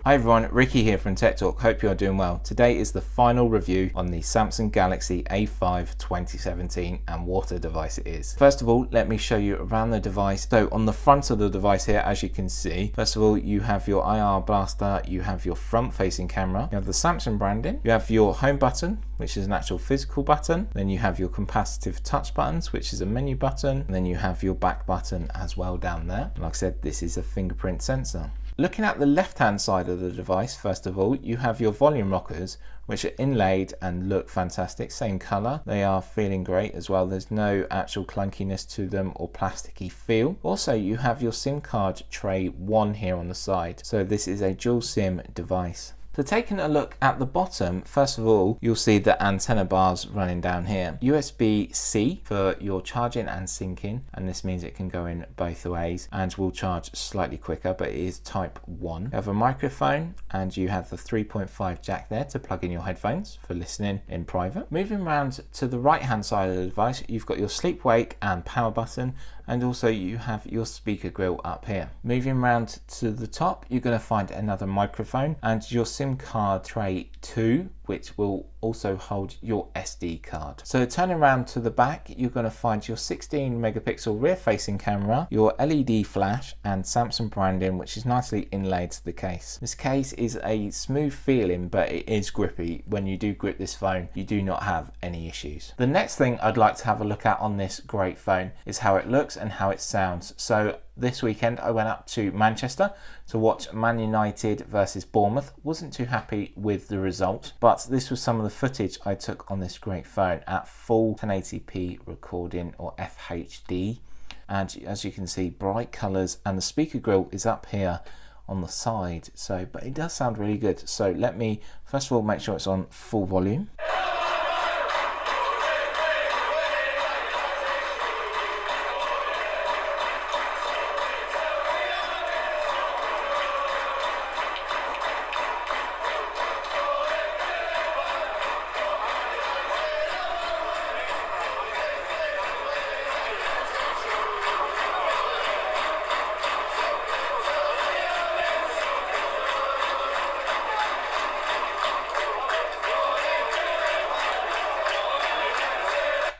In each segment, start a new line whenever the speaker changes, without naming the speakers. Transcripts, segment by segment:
Hi everyone, Ricky here from Tech Talk. Hope you're doing well. Today is the final review on the Samsung Galaxy A5 2017 and what a device it is. First of all, let me show you around the device. So on the front of the device here, as you can see, first of all, you have your IR blaster, you have your front facing camera, you have the Samsung branding, you have your home button, which is an actual physical button, then you have your capacitive touch buttons, which is a menu button, and then you have your back button as well down there. Like I said, this is a fingerprint sensor. Looking at the left-hand side of the device, first of all, you have your volume rockers, which are inlaid and look fantastic. Same color. They are feeling great as well. There's no actual clunkiness to them or plasticky feel. Also, you have your SIM card tray 1 here on the side. So this is a dual SIM device. So taking a look at the bottom, first of all, you'll see the antenna bars running down here. USB-C for your charging and syncing, and this means it can go in both ways and will charge slightly quicker, but it is type 1. You have a microphone and you have the 3.5 jack there to plug in your headphones for listening in private. Moving around to the right hand side of the device, you've got your sleep wake and power button, and also you have your speaker grill up here. Moving around to the top, you're going to find another microphone and your SIM card tray 2, which will also hold your SD card. So turning around to the back, you're going to find your 16 megapixel rear facing camera, your LED flash and Samsung branding, which is nicely inlaid to the case. This case is a smooth feeling, but it is grippy. When you do grip this phone, you do not have any issues. The next thing I'd like to have a look at on this great phone is how it looks and how it sounds. So this weekend I went up to Manchester to watch Man United versus Bournemouth. Wasn't too happy with the result, but this was some of the footage I took on this great phone at full 1080p recording, or FHD. And as you can see, bright colours, and the speaker grill is up here on the side. So, but it does sound really good. So let me first of all make sure it's on full volume.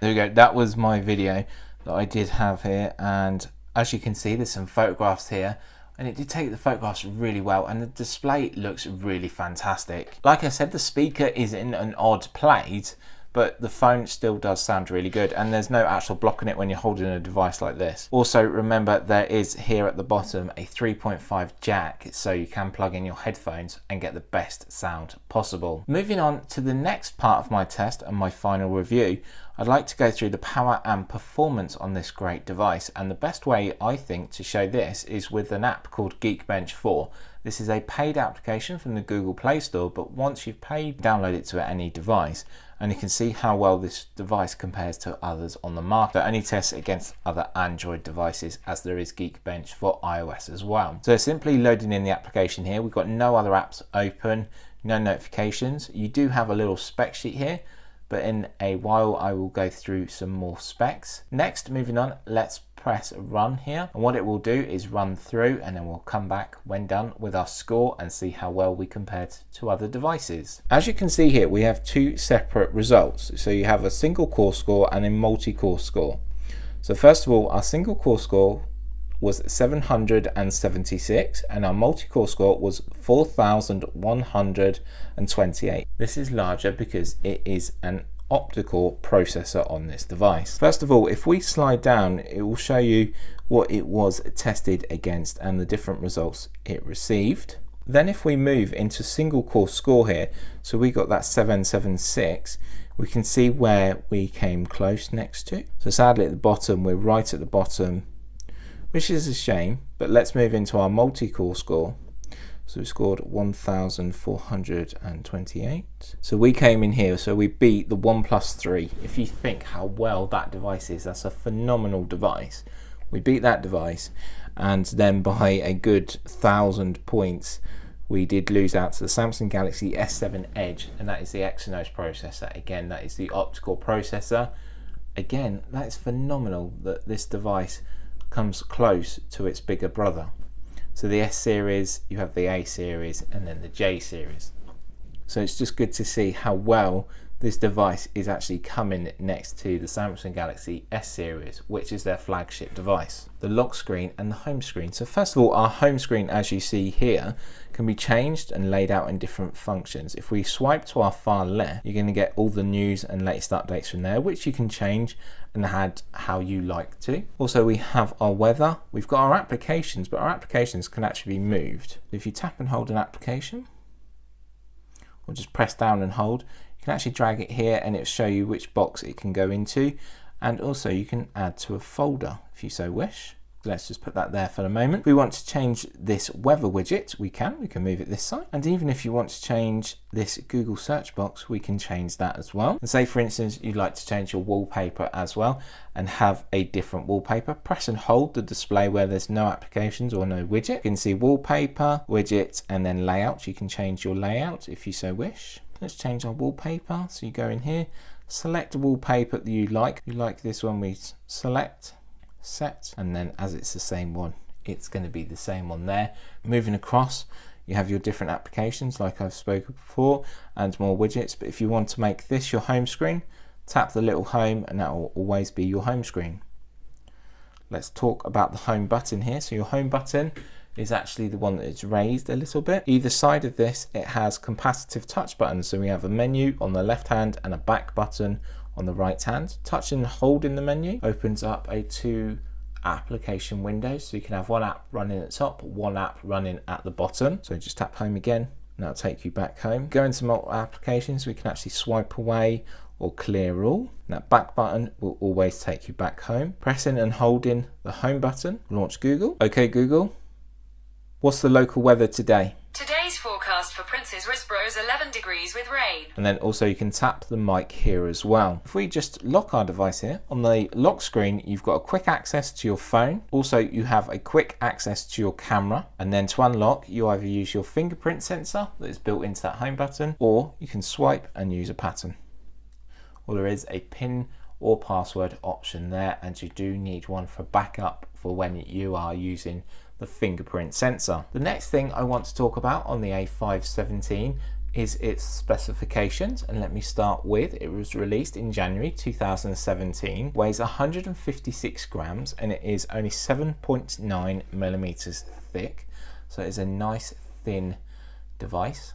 There we go, that was my video that I did have here, and as you can see there's some photographs here, and it did take the photographs really well, and the display looks really fantastic. Like I said, the speaker is in an odd place, but the phone still does sound really good, and there's no actual blocking it when you're holding a device like this. Also remember, there is here at the bottom a 3.5 jack, so you can plug in your headphones and get the best sound possible. Moving on to the next part of my test and my final review, I'd like to go through the power and performance on this great device, and the best way I think to show this is with an app called Geekbench 4. This is a paid application from the Google Play Store, but once you've paid, download it to any device, and you can see how well this device compares to others on the market. It only tests against other Android devices, as there is Geekbench for iOS as well. So simply loading in the application here, we've got no other apps open, no notifications. You do have a little spec sheet here, but in a while I will go through some more specs. Next, moving on, let's press run here, and what it will do is run through, and then we'll come back when done with our score and see how well we compared to other devices. As you can see here, we have two separate results. So you have a single core score and a multi-core score. So first of all, our single core score was 776 and our multi-core score was 4128. This is larger because it is an optical processor on this device. First of all, if we slide down, it will show you what it was tested against and the different results it received. Then if we move into single core score here, so we got that 776, we can see where we came close next to. So sadly at the bottom, we're right at the bottom, which is a shame, but let's move into our multi-core score. So we scored 1428. So we came in here, so we beat the OnePlus 3. If you think how well that device is, that's a phenomenal device. We beat that device, and then by a good 1,000 points, we did lose out to the Samsung Galaxy S7 Edge, and that is the Exynos processor. Again, that is the optical processor. Again, that is phenomenal that this device comes close to its bigger brother. So the S series, you have the A series, and then the J series. So it's just good to see how well this device is actually coming next to the Samsung Galaxy S series, which is their flagship device. The lock screen and the home screen. So first of all, our home screen, as you see here, can be changed and laid out in different functions. If we swipe to our far left, you're going to get all the news and latest updates from there, which you can change and add how you like to. Also, we have our weather. We've got our applications, but our applications can actually be moved. If you tap and hold an application, or just press down and hold, you can actually drag it here and it'll show you which box it can go into, and also you can add to a folder if you so wish. Let's just put that there for the moment. If we want to change this weather widget, we can move it this side. And even if you want to change this Google search box, we can change that as well. And say for instance, you'd like to change your wallpaper as well and have a different wallpaper, press and hold the display where there's no applications or no widget. You can see wallpaper, widget, and then layout. You can change your layout if you so wish. Let's change our wallpaper. So you go in here, select a wallpaper that you like. You like this one, we select, set, and then as it's the same one, it's going to be the same one there. Moving across, you have your different applications like I've spoken before, and more widgets. But if you want to make this your home screen, tap the little home and that will always be your home screen. Let's talk about the home button here. So your home button is actually the one that is raised a little bit. Either side of this, it has capacitive touch buttons. So we have a menu on the left hand and a back button on the right hand. Touch and hold in the menu opens up a 2 application windows. So you can have one app running at the top, one app running at the bottom. So just tap home again and that'll take you back home. Go into multiple applications, we can actually swipe away or clear all. That back button will always take you back home. Pressing and holding the home button, launch Google. Okay Google, what's the local weather today?
Today's forecast for Princess Risborough is 11 degrees with rain.
And then also you can tap the mic here as well. If we just lock our device here, on the lock screen, you've got a quick access to your phone. Also, you have a quick access to your camera. And then to unlock, you either use your fingerprint sensor that is built into that home button, or you can swipe and use a pattern. Or there is a PIN or password option there, and you do need one for backup for when you are using the fingerprint sensor. The next thing I want to talk about on the A517 is its specifications, and let me start with, it was released in January 2017, weighs 156 grams, and it is only 7.9 millimeters thick, so it's a nice thin device.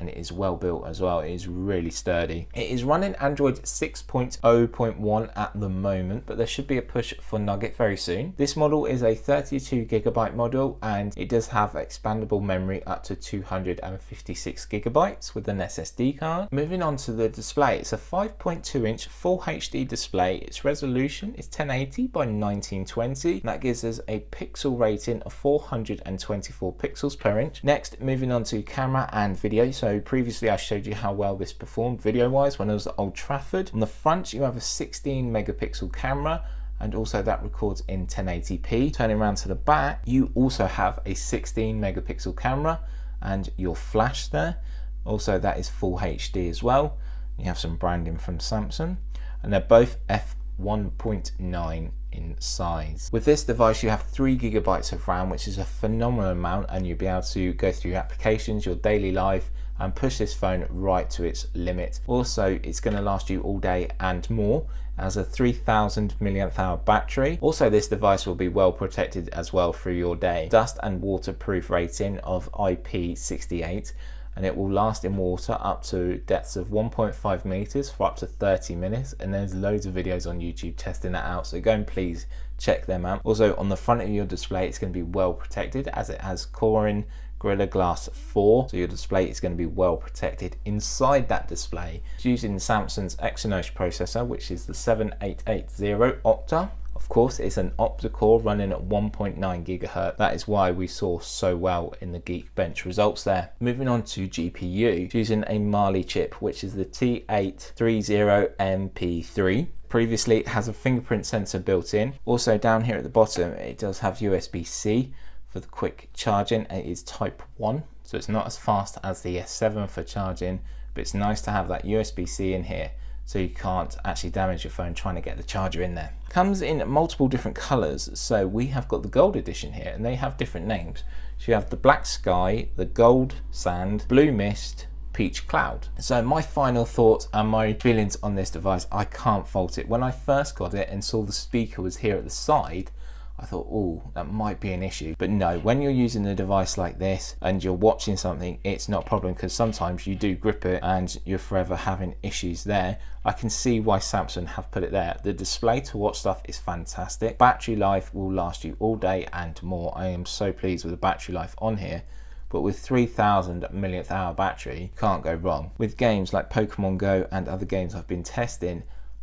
And it is well built as well. It is really sturdy. It is running Android 6.0.1 at the moment, but there should be a push for Nugget very soon. This model is a 32GB model, and it does have expandable memory up to 256 gigabytes with an SSD card. Moving on to the display, it's a 5.2-inch Full HD display. Its resolution is 1080 by 1920. That gives us a pixel rating of 424 pixels per inch. Next, moving on to camera and video. So previously I showed you how well this performed video wise when I was at Old Trafford. On the front you have a 16 megapixel camera, and also that records in 1080p. Turning around to the back, you also have a 16 megapixel camera and your flash there. Also that is full HD as well. You have some branding from Samsung, and they're both f1.9 in size. With this device you have 3 gigabytes of RAM, which is a phenomenal amount, and you'll be able to go through your applications, your daily life, and push this phone right to its limit. Also, it's going to last you all day and more. It has a 3000 milliamp hour battery. Also, this device will be well protected as well through your day. Dust and waterproof rating of IP68, and it will last in water up to depths of 1.5 meters for up to 30 minutes. And there's loads of videos on YouTube testing that out, so go and please check them out. Also, on the front of your display, it's going to be well protected as it has Corin Gorilla Glass 4, so your display is going to be well protected. Inside that display, it's using Samsung's Exynos processor, which is the 7880 Octa. Of course, it's an octa-core running at 1.9 gigahertz. That is why we saw so well in the Geekbench results there. Moving on to GPU, it's using a Mali chip, which is the T830MP3. Previously, it has a fingerprint sensor built in. Also, down here at the bottom, it does have USB-C for the quick charging. It is type 1, so it's not as fast as the S7 for charging, but it's nice to have that USB-C in here so you can't actually damage your phone trying to get the charger in there. Comes in multiple different colours, so we have got the gold edition here, and they have different names. So you have the black sky, the gold sand, blue mist, peach cloud. So my final thoughts and my feelings on this device, I can't fault it. When I first got it and saw the speaker was here at the side, I thought, oh, that might be an issue. But no, when you're using a device like this and you're watching something, it's not a problem, because sometimes you do grip it and you're forever having issues there. I can see why Samsung have put it there. The display to watch stuff is fantastic. Battery life will last you all day and more. I am so pleased with the battery life on here. But with 3000 millionth hour battery, can't go wrong. With games like Pokemon Go and other games I've been testing,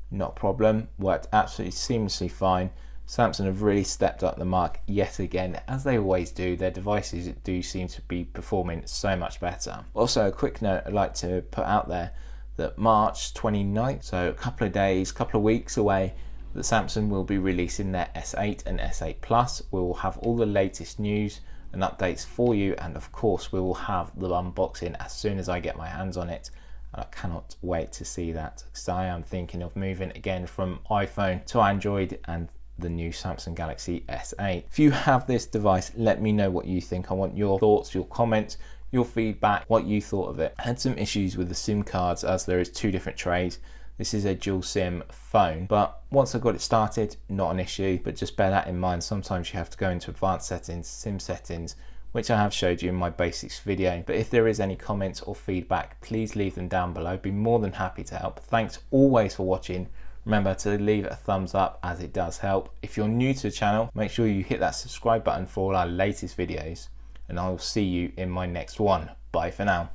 not a problem, worked absolutely seamlessly fine. Samsung have really stepped up the mark yet again, as they always do. Their devices do seem to be performing so much better. Also, a quick note I'd like to put out there, that March 29th, so a couple of days, couple of weeks away, that Samsung will be releasing their S8 and S8 Plus. We will have all the latest news and updates for you, and of course we will have the unboxing as soon as I get my hands on it. And I cannot wait to see that, because I am thinking of moving again from iPhone to Android and the new Samsung Galaxy S8. If you have this device, let me know what you think. I want your thoughts, your comments, your feedback, what you thought of it. I had some issues with the SIM cards, as there is 2 different trays. This is a dual SIM phone, but once I got it started, not an issue. But just bear that in mind, sometimes you have to go into advanced settings, SIM settings, which I have showed you in my basics video. But if there is any comments or feedback, please leave them down below. I'd be more than happy to help. Thanks always for watching. Remember to leave a thumbs up, as it does help. If you're new to the channel, make sure you hit that subscribe button for all our latest videos, and I will see you in my next one. Bye for now.